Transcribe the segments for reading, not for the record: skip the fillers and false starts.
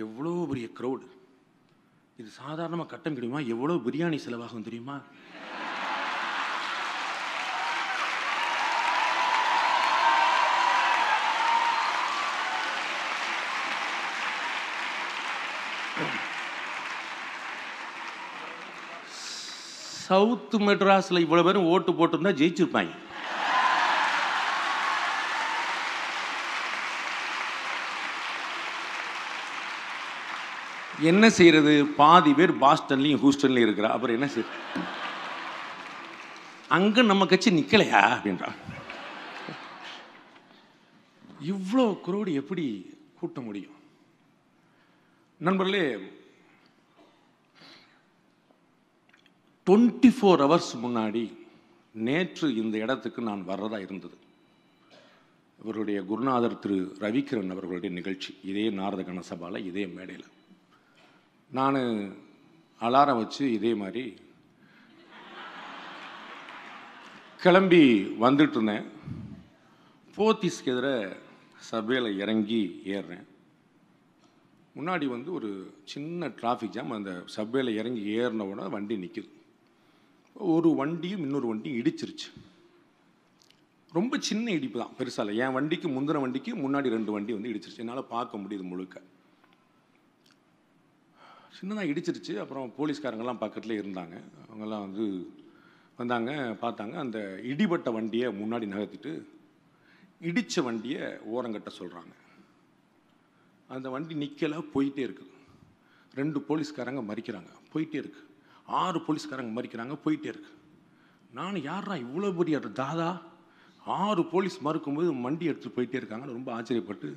எவ்வளோ பெரிய க்ரௌடு. இது சாதாரணமாக கட்ட முடியுமா? எவ்வளோ பிரியாணி செலவாகும் தெரியுமா? சவுத் மெட்ராஸில் இவ்வளோ பேரும் ஓட்டு போட்டிருந்தா ஜெயிச்சிருப்பாங்க. என்ன செய்யறது? பாதி பேர் பாஸ்டன்லையும் ஹூஸ்டன்லையும் இருக்கிறா. அப்புறம் என்ன செய்ய? அங்கே நம்ம கட்சி நிற்கலையா அப்படின்றான். இவ்வளோ குரோடு எப்படி கூட்ட முடியும்? நண்பர்களே, 24 hours முன்னாடி நேற்று இந்த இடத்துக்கு நான் வர்றதா இருந்தது. இவருடைய குருநாதர் திரு ரவிக்கிரண் அவர்களுடைய நிகழ்ச்சி இதே நாரத கணசபாவில், இதே மேடையில். நான் அலாரம் வச்சு இதே மாதிரி கிளம்பி வந்துட்டு இருந்தேன். போத்தீஸ்க்கு எதிர சபையில் இறங்கி ஏறுறேன். முன்னாடி வந்து ஒரு சின்ன டிராஃபிக் ஜாம். அந்த சபையில் இறங்கி ஏறின உடனே வண்டி நிற்குது. ஒரு வண்டியும் இன்னொரு வண்டியும் இடிச்சிருச்சு. ரொம்ப சின்ன இடிப்பு தான், பெருசாக இல்லை. என் வண்டிக்கு முந்தின வண்டிக்கு முன்னாடி 2 வண்டி வந்து இடிச்சிருச்சு. என்னால் பார்க்க முடியுது முழுக்க. சின்னதாக இடிச்சிருச்சு. அப்புறம் போலீஸ்காரங்கெல்லாம் பக்கத்துலேயே இருந்தாங்க. அவங்கெல்லாம் வந்து வந்தாங்க, பார்த்தாங்க. அந்த இடிபட்ட வண்டியை முன்னாடி நகர்த்திட்டு இடித்த வண்டியை ஓரங்கட்ட சொல்கிறாங்க. அந்த வண்டி நிற்கலை, போயிட்டே இருக்குது. 2 போலீஸ்காரங்க மறிக்கிறாங்க, போயிட்டே இருக்கு. 6 போலீஸ்காரங்க மறிக்கிறாங்க, போயிட்டே இருக்கு. நான் யாரா இவ்வளோ பெரிய தாதா, 6 போலீஸ் மறுக்கும்போது வண்டி எடுத்துகிட்டு போயிட்டே இருக்காங்கன்னு ரொம்ப ஆச்சரியப்பட்டு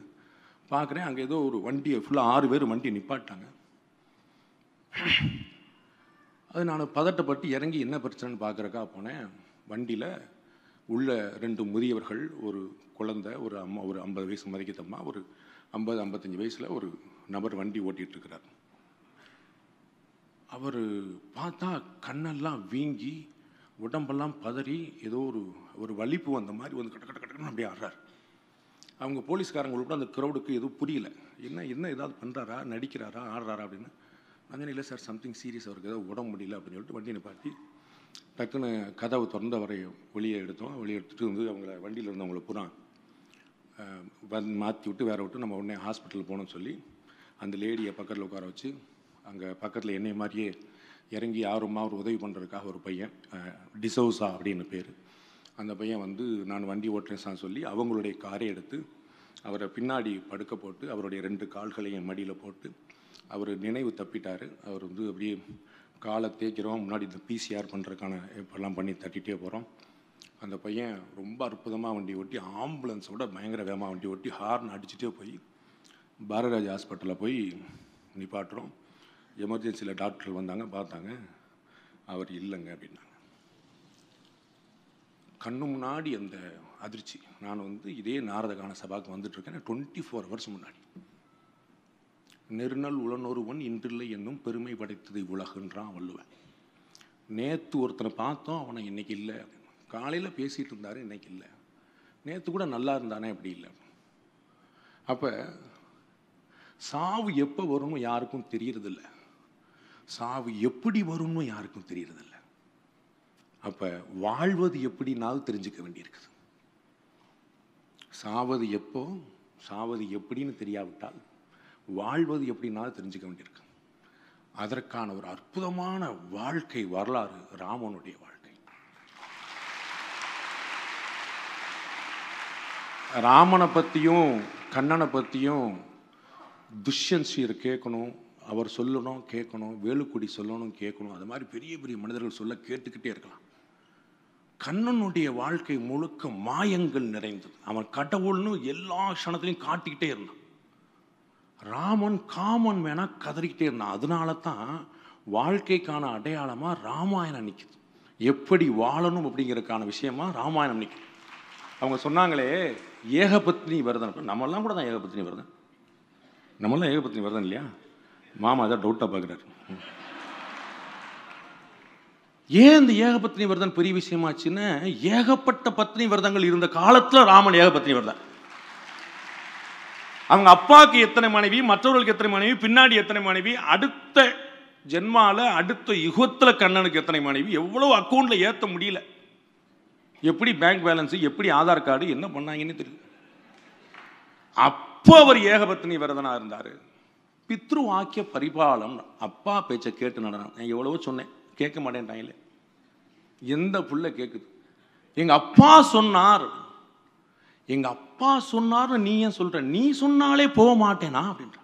பார்க்குறேன். அங்கே ஏதோ ஒரு வண்டியை ஃபுல்லாக 6 பேர் வண்டியை நிப்பாட்டாங்க. அது நான் பதட்டப்பட்டு இறங்கி என்ன பிரச்சனைன்னு பார்க்குறக்கா போனேன். வண்டியில் உள்ள 2 முதியவர்கள், ஒரு குழந்தை, ஒரு அம்மா, ஒரு 50 வயசு மதிக்கத்தம்மா, ஒரு 50-55 வயசில் ஒரு நபர் வண்டி ஓட்டிகிட்டு இருக்கிறார். அவர் பார்த்தா கண்ணெல்லாம் வீங்கி, உடம்பெல்லாம் பதறி, ஏதோ ஒரு வலிப்பு வந்த மாதிரி வந்து கட்ட கட்ட கட்டன்னு அப்படியே ஆடுறார். அவங்க போலீஸ்காரங்களோட அந்த க்ரௌடுக்கு எதுவும் புரியல. என்ன ஏதாவது பண்ணுறாரா, நடிக்கிறாரா, ஆடுறாரா அப்படின்னு. அதனால இல்லை சார், சம்திங் சீரியஸ், அவருக்கு ஏதோ உடம்பு முடியல அப்படின்னு சொல்லிட்டு வண்டியை நிப்பாட்டி டக்குன்னு கதவு திறந்து அவரை வெளியே எடுத்தோம். வெளியே எடுத்துகிட்டு வந்து அவங்கள வண்டியில் இருந்தவங்களை பூரா மாற்றி விட்டு வேற விட்டு நம்ம உடனே ஹாஸ்பிட்டல் போகணும்னு சொல்லி அந்த லேடியை பக்கத்தில் உட்கார வச்சு, அங்கே பக்கத்தில் என்னை மாதிரியே இறங்கி யாருமா ஒரு உதவி பண்ணுறதுக்காக ஒரு பையன், டிசோசா அப்படின்னு பேர், அந்த பையன் வந்து நான் வண்டி ஓட்டுறேன் சொல்லி அவங்களுடைய காரை எடுத்து அவரை பின்னாடி படுக்க போட்டு அவருடைய 2 கால்களையும் மடியில் போட்டு, அவர் நினைவு தப்பிட்டார். அவர் வந்து அப்படியே காலை தேய்க்கிறோம், முன்னாடி இந்த பிசிஆர் பண்ணுறதுக்கான இப்பெல்லாம் பண்ணி தட்டிகிட்டே போகிறோம். அந்த பையன் ரொம்ப அற்புதமாக வண்டி ஓட்டி, ஆம்புலன்ஸோட பயங்கர வேகமாக வண்டி ஓட்டி ஹார்ன் அடிச்சுட்டே போய் பாரதிராஜ் ஹாஸ்பிட்டலில் போய் நிப்பாட்டுறோம். எமர்ஜென்சியில் டாக்டர் வந்தாங்க, பார்த்தாங்க, அவர் இல்லைங்க அப்படின்னாங்க. கண்ணு முன்னாடி அந்த அதிர்ச்சி. நான் வந்து இதே நாரத கான சபாவுக்கு வந்துட்டுருக்கேன் 24 hours முன்னாடி. நெருநல் உளனொருவன் இன்றில்லை என்னும் பெருமை படைத்தது உலகுன்றான் வள்ளுவன். நேற்று ஒருத்தனை பார்த்தோம், அவனை இன்னைக்கு இல்லை. காலையில் பேசிகிட்டு இருந்தார், இன்னைக்கு இல்லை. நேற்று கூட நல்லா இருந்தானே, அப்படி இல்லை. அப்போ சாவு எப்போ வரும்னு யாருக்கும் தெரியறதில்ல, சாவு எப்படி வரும்னு யாருக்கும் தெரியறதில்ல. அப்போ வாழ்வது எப்படின்னாலும் தெரிஞ்சுக்க வேண்டியிருக்குது. சாவது எப்போ, சாவது எப்படின்னு தெரியாவிட்டால் வாழ்வது எப்படின்னாலும் தெரிஞ்சுக்க வேண்டியிருக்கு. அதற்கான ஒரு அற்புதமான வாழ்க்கை வரலாறு ராமனுடைய வாழ்க்கை. ராமனை பற்றியும் கண்ணனை பற்றியும் துஷ்யன்ஸ்ரீர் கேட்கணும், அவர் சொல்லணும் கேட்கணும், வேலுக்குடி சொல்லணும் கேட்கணும், அது மாதிரி பெரிய பெரிய மனிதர்கள் சொல்ல கேட்டுக்கிட்டே இருக்கலாம். கண்ணனுடைய வாழ்க்கை முழுக்க மாயங்கள் நிறைந்தது. அவன் கடவுள்னு எல்லா க்ஷணத்திலையும் காட்டிக்கிட்டே இருந்தான். ராமன் காமன் வேணா கதறிக்கிட்டே இருந்தான். அதனால தான் வாழ்க்கைக்கான அடையாளமாக ராமாயணம் நிற்குது. எப்படி வாழணும் அப்படிங்கிறதுக்கான விஷயமா ராமாயணம் நிற்குது. அவங்க சொன்னாங்களே ஏகபத்னி விரதம், நம்மெல்லாம் கூட தான் ஏகபத்னி விரதம், நம்மளாம் ஏகபத்னி விரதம் இல்லையா? மாமா அதான் டவுட்டாக பார்க்குறாரு. ஏன் இந்த ஏகபத்னி விரதம் பெரிய விஷயமாச்சுன்னு, ஏகப்பட்ட பத்னி விரதங்கள் இருந்த காலத்தில் ராமன் ஏகபத்னி விரதம். அவங்க அப்பாவுக்கு எத்தனை மனைவி, மற்றவர்களுக்கு எத்தனை மனைவி, பின்னாடி எத்தனை மனைவி, அடுத்த ஜென்மால அடுத்த யுகத்துல கண்ணனுக்கு எத்தனை மனைவி, எவ்வளவு அக்கௌண்ட்ல ஏற்ற முடியல. எப்படி பேங்க் பேலன்ஸ், எப்படி ஆதார் கார்டு, என்ன பண்ணாங்கன்னு தெரியல. அப்போ அவர் ஏகபத்தினி விரதனா இருந்தாரு. பித்ரு வாக்கிய பரிபாலம், அப்பா பேச்சை கேட்டு நடனம். நான் எவ்வளவோ சொன்னேன், கேட்க மாட்டேன்ட்டாங்களே. எந்த புள்ள கேட்குது? எங்க அப்பா சொன்னார், எங்க அப்பா சொன்னார், நீ ஏன் சொல்ற? நீ சொன்னாலே போக மாட்டேனா அப்படின்ற.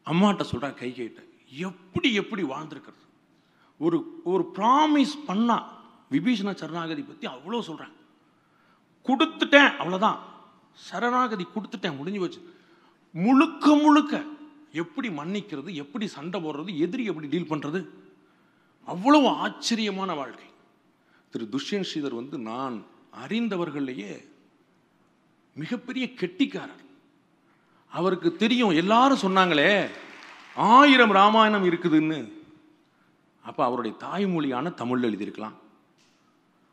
அம்மாட்ட சொல்ற, கை கேட்ட எப்படி எப்படி வாழ்ந்திருக்கிறது. ஒரு ஒரு ப்ராமிஸ் பண்ணா விபீஷண சரணாகதி பத்தி அவ்வளோ சொல்றேன். கொடுத்துட்டேன், அவ்வளோதான், சரணாகதி கொடுத்துட்டேன், முடிஞ்சு போச்சு. முழுக்க முழுக்க எப்படி மன்னிக்கிறது, எப்படி சண்டை போடுறது, எதிரி எப்படி டீல் பண்றது, அவ்வளவு ஆச்சரியமான வாழ்க்கை. திரு துஷ்யந்த் ஸ்ரீதர் வந்து நான் அறிந்தவர்களையே மிகப்பெரிய கெட்டிக்காரர். அவருக்கு தெரியும், எல்லாரும் சொன்னாங்களே 1000 ராமாயணம் இருக்குதுன்னு. அப்ப அவருடைய தாய்மொழியான தமிழ்ல எழுதியிருக்கலாம்,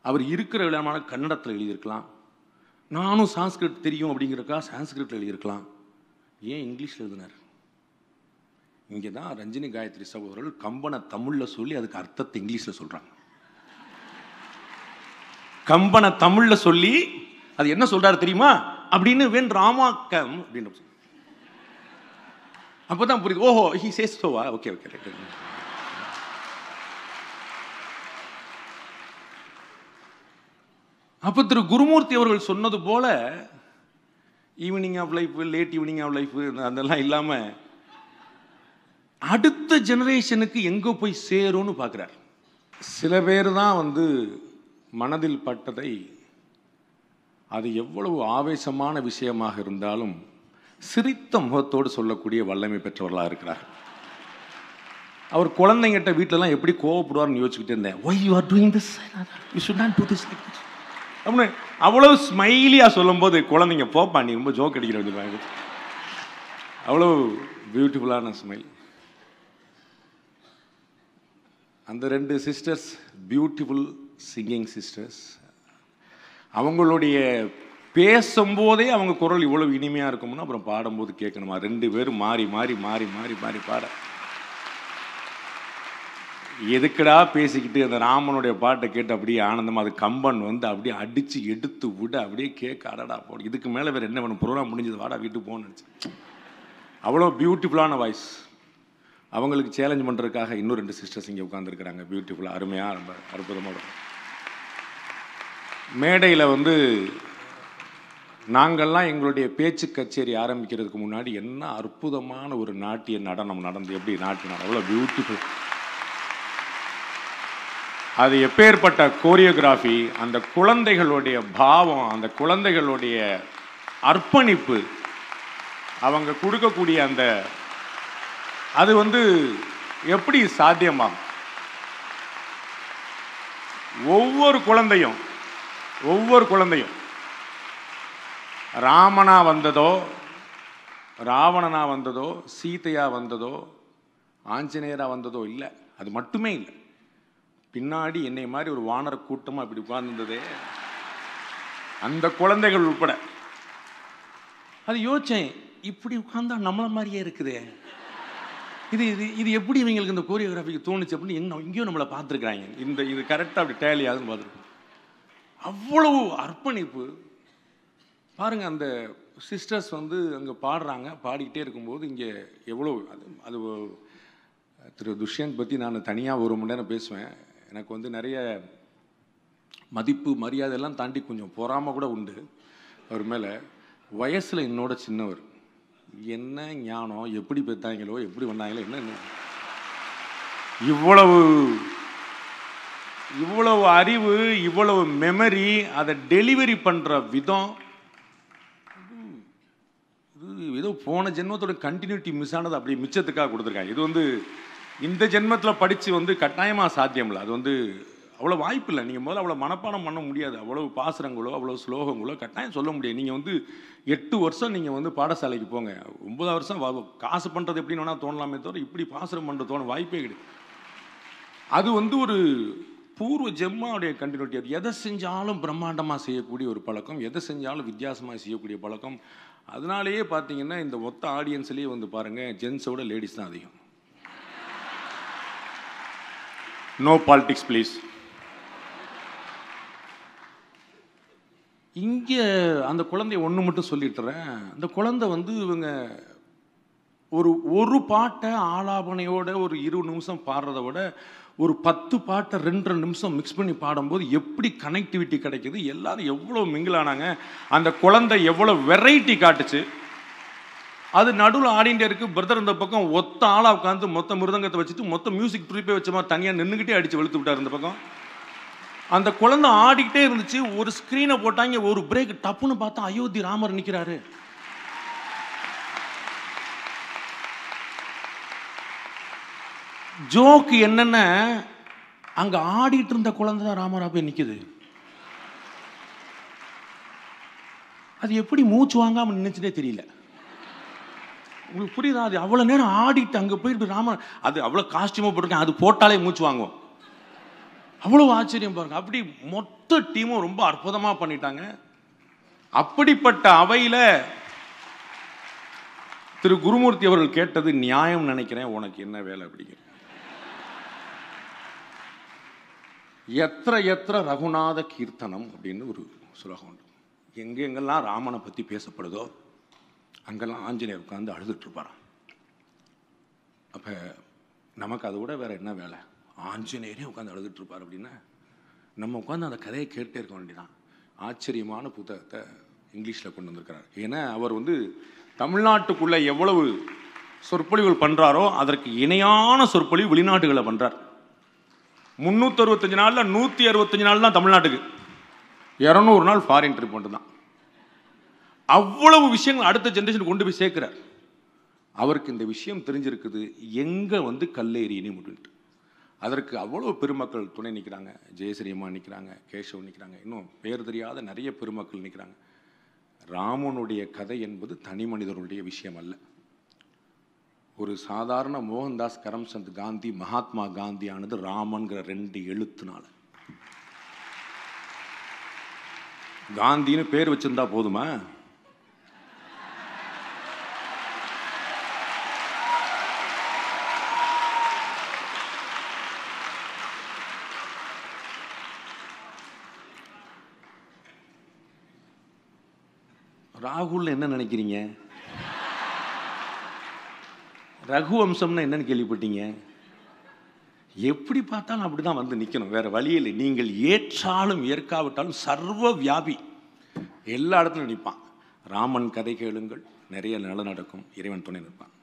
அவர் இருக்கிற விதமான கன்னடத்தில் எழுதியிருக்கலாம். நானும் சான்ஸ்கிரிட் தெரியும் அப்படிங்கிறக்கா சான்ஸ்கிரிட்ல எழுதியிருக்கலாம். ஏன் இங்கிலீஷ்ல எழுதினார்? இங்கே தான் ரஞ்சினி காயத்ரி சகோதரர்கள் கம்பனை தமிழ்ல சொல்லி அதுக்கு அர்த்தத்தை இங்கிலீஷ்ல சொல்றாங்க. கம்பனை தமிழ்ல சொல்லி அது என்ன சொல்றாரு தெரியுமா அப்படின்னு, வென் ராமாக்கம் அப்படின்னு. அப்பதான் புரியுது, ஓஹோ ஹி சேஸ் சோவா, ஓகே ஓகே ரைட். அப்ப திரு குருமூர்த்தி அவர்கள் சொன்னது போல evening of life, late evening of life அதெல்லாம் இல்லாம அடுத்த ஜெனரேஷனுக்கு எங்க போய் சேரும்னு பார்க்கிறார். சில பேர் தான் வந்து மனதில் பட்டதை அது எவ்வளவு ஆவேசமான விஷயமாக இருந்தாலும் சிரித்த முகத்தோடு சொல்லக்கூடிய வல்லமை பெற்றவர்களாக இருக்கிறார். அவர் குழந்தைங்கிட்ட வீட்டிலலாம் எப்படி கோவப்படுவார்னு யோசிச்சுக்கிட்டே இருந்தேன். Why you are doing this? You should not do this like this. அப்படின்னு அவ்வளவு ஸ்மைலியா சொல்லும் போது குழந்தைங்க போப்பா நீ ரொம்ப ஜோக் அடிக்கிற வேண்டியது. அவ்வளவு பியூட்டிஃபுல்லான ஸ்மைல். அந்த 2 சிஸ்டர்ஸ் பியூட்டிஃபுல் சிங்கிங் சிஸ்டர்ஸ். அவங்களுடைய பேசும்போதே அவங்க குரல் இவ்வளவு இனிமையாக இருக்கும்னா அப்புறம் பாடும்போது கேட்கணுமா? 2 பேரும் மாறி மாறி மாறி மாறி மாறி பாட. எதுக்கடா பேசிக்கிட்டு அந்த ராமனுடைய பாட்டை கேட்டு அப்படியே ஆனந்தமாக அது கம்பன் வந்து அப்படியே அடித்து எடுத்து விட அப்படியே கேட்க அடடா போடு. இதுக்கு மேலே வேறு என்ன வேணும்? ப்ரோக்ராம் முடிஞ்சது, வாடா வீட்டுக்கு போகணும்னு நினச்சேன். அவ்வளோ பியூட்டிஃபுல்லான வாய்ஸ். அவங்களுக்கு சேலஞ்ச் பண்ணுறதுக்காக இன்னும் 2 சிஸ்டர்ஸ் இங்கே உட்காந்துருக்குறாங்க. பியூட்டிஃபுல்லாக அருமையாக ரொம்ப அற்புதமாக. மேடையில் வந்து நாங்கள்லாம் எங்களுடைய பேச்சு கச்சேரி ஆரம்பிக்கிறதுக்கு முன்னாடி என்ன அற்புதமான ஒரு நாட்டிய நடனம் நடந்து, எப்படி நாட்டிய நடனம் அவ்வளோ பியூட்டிஃபுல். அது எப்பேற்பட்ட கோரியோகிராஃபி, அந்த குழந்தைகளுடைய பாவம், அந்த குழந்தைகளுடைய அர்ப்பணிப்பு, அவங்க கொடுக்கக்கூடிய அந்த அது வந்து எப்படி சாத்தியமாகும்? ஒவ்வொரு குழந்தையும் ராமனா வந்ததோ, ராவணனா வந்ததோ, சீதையா வந்ததோ, ஆஞ்சநேயரா வந்ததோ இல்லை. அது மட்டுமே இல்லை. பின்னாடி என்னை மாதிரி ஒரு வானர கூட்டமா அப்படி உட்கார்ந்துருந்ததே, அந்த குழந்தைகள் உட்பட. அது யோசிச்சேன், இப்படி உட்கார்ந்தா நம்மள மாதிரியே இருக்குதே, இது இது இது எப்படி இவங்களுக்கு இந்த கோரியோகிராஃபிக்கு தோணுச்சு அப்படின்னு இங்கேயும் நம்மளை பார்த்துருக்குறாங்க. இது கரெக்டாக அப்படி டேலி ஆகுதுன்னு பார்த்துருக்கோம். அவ்வளவு அர்ப்பணிப்பு பாருங்க. அந்த சிஸ்டர்ஸ் வந்து அங்கே பாடுறாங்க, பாடிக்கிட்டே இருக்கும்போது இங்கே எவ்வளோ அது திரு துஷ்யந்த் பற்றி நான் தனியாக 1 மணி நேரம் பேசுவேன். எனக்கு வந்து நிறைய மதிப்பு மரியாதை எல்லாம் தாண்டி கொஞ்சம் பொறாம கூட உண்டு அவர் மேலே. வயசில் என்னோட சின்னவர், என்ன ஞானம், எப்படி பெற்றாங்களோ, எப்படி வந்தாங்களோ, என்ன இவ்வளவு அறிவு, இவ்வளவு மெமரி, அதை டெலிவரி பண்ணுற விதம், இது ஏதோ போன ஜென்மத்தோட கண்டினியூட்டி மிஸ் ஆனது அப்படி மிச்சத்துக்காக கொடுத்துருக்காங்க. இது வந்து இந்த ஜென்மத்தில் படித்து வந்து கட்டாயமாக சாத்தியம் இல்லை. அது வந்து அவ்வளோ வாய்ப்பு இல்லை. நீங்கள் முதல்ல அவ்வளோ மனப்பாடம் பண்ண முடியாது. அவ்வளோ பாசுரங்களோ அவ்வளோ ஸ்லோகங்களோ கட்டாயம் சொல்ல முடியாது. நீங்கள் வந்து 8 வருஷம் நீங்கள் வந்து பாடசாலைக்கு போங்க, 9 வருஷம் காசு பண்ணுறது எப்படின்னு வேணால் தோணலாமே தவிர இப்படி பாசுரம் பண்ணுறது தோண வாய்ப்பே கிடையாது. அது வந்து ஒரு பூர்வ ஜென்மாவுடைய கண்டினியூட்டி. அது எதை செஞ்சாலும் பிரம்மாண்டமாக செய்யக்கூடிய ஒரு பழக்கம், எதை செஞ்சாலும் வித்தியாசமாக செய்யக்கூடிய பழக்கம். அதனாலேயே பார்த்தீங்கன்னா இந்த மொத்த ஆடியன்ஸ்லேயே வந்து பாருங்கள், ஜென்ஸோட லேடிஸ் தான் அதிகம். No politics please. இங்கே அந்த குழந்தைய ஒன்று மட்டும் சொல்லிட்டுறேன். அந்த குழந்தை வந்து இவங்க ஒரு பாட்டை ஆலாபனையோட ஒரு 20 நிமிஷம் பாடுறத விட ஒரு 10 பாட்டை 2 நிமிஷம் மிக்ஸ் பண்ணி பாடும்போது எப்படி கனெக்டிவிட்டி கிடைக்குது, எல்லாரும் எவ்வளோ மிங்கிள் ஆனாங்க, அந்த குழந்தை எவ்வளோ வெரைட்டி காட்டுச்சு. அது நடுவில் ஆடிண்டே இருக்கு. பிரதர் இந்த பக்கம் ஒத்த ஆளாக உட்காந்து மொத்த மிருதங்கத்தை வச்சுட்டு மொத்த மியூசிக் ட்ரிப்பே வச்ச மாதிரி தனியாக நின்றுக்கிட்டே அடித்து வெளுத்து விட்டார் இந்த பக்கம். அந்த குழந்தை ஆடிக்கிட்டே இருந்துச்சு. ஒரு ஸ்க்ரீனை போட்டாங்க, ஒரு பிரேக், டப்புன்னு பார்த்தா அயோத்தி ராமர் நிற்கிறாரு. ஜோக்கு என்னன்னா, அங்க ஆடிட்டு இருந்த குழந்தை தான் ராமரா போய் நிக்குது. அது எப்படி மூச்சு வாங்காம நின்னுச்சுனே தெரியல. உங்களுக்கு புரியுதா? அது அவ்வளவு நேரம் ஆடிட்டு அங்க போயிட்டு ராமர், அது அவ்வளவு காஸ்டியூமா போட்டிருக்கேன், அது போட்டாலே மூச்சு வாங்கும். அவ்வளவு ஆச்சரியம் பாருங்க. அப்படி மொத்த டீமும் ரொம்ப அற்புதமா பண்ணிட்டாங்க. அப்படிப்பட்ட அவையில திரு குருமூர்த்தி அவர்கள் கேட்டது நியாயம் நினைக்கிறேன். உனக்கு என்ன வேலை அப்படிங்கிற. எத்திர எத்திர ரகுநாத கீர்த்தனம் அப்படின்னு ஒரு சுலகம் உண்டு. எங்கெங்கெல்லாம் ராமனை பற்றி பேசப்படுதோ அங்கெல்லாம் ஆஞ்சநேயர் உட்காந்து அழுதுட்டு இருப்பாராம். அப்போ நமக்கு அதை விட வேற என்ன வேலை? ஆஞ்சநேயரே உட்காந்து அழுதுட்டு இருப்பார் அப்படின்னா நம்ம உட்காந்து அந்த கதையை கேட்டே இருக்க வேண்டியதான். ஆச்சரியமான புத்தகத்தை இங்கிலீஷில் கொண்டு வந்திருக்கிறார். ஏன்னா அவர் வந்து தமிழ்நாட்டுக்குள்ள எவ்வளவு சொற்பொழிவுகள் பண்ணுறாரோ அதற்கு இணையான சொற்பொழிவு வெளிநாட்டுகளை பண்ணுறார். 365 நாளில் 165 நாள் தான் தமிழ்நாட்டுக்கு, 200 நாள் ஃபாரின் ட்ரிப் மட்டும் தான். அவ்வளவு விஷயங்கள் அடுத்த ஜென்ரேஷன் கொண்டு போய் சேர்க்கிறார். அவருக்கு இந்த விஷயம் தெரிஞ்சிருக்குது, எங்கே வந்து கல்லேரின்னு முடிட்டு. அதற்கு அவ்வளோ பெருமக்கள் துணை நிற்கிறாங்க. ஜெயஸ்ரீ அம்மா நிற்கிறாங்க, கேசவ் நிற்கிறாங்க, இன்னும் பேர் தெரியாத நிறைய பெருமக்கள் நிற்கிறாங்க. ராமனுடைய கதை என்பது தனி மனிதனுடைய விஷயம் அல்ல. ஒரு சாதாரண மோகன்தாஸ் கரம்சந்த் காந்தி, மகாத்மா காந்தி ஆனது ராமன்கிற 2 எழுத்துனால. காந்தின்னு பேர் வச்சிருந்தா போதுமா? ராகுல் என்ன நினைக்கிறீங்க? ரகுவம்சம்னா என்னன்னு கேள்விப்பட்டீங்க? எப்படி பார்த்தாலும் அப்படிதான் வந்து நிற்கணும், வேற வழி இல்லை. நீங்கள் ஏற்றாலும் ஏற்காவிட்டாலும் சர்வ வியாபி, எல்லா இடத்துலையும் நிற்பான். ராமன் கதை கேளுங்கள், நிறைய நல்ல நடக்கும், இறைவன் துணை நிற்பான்.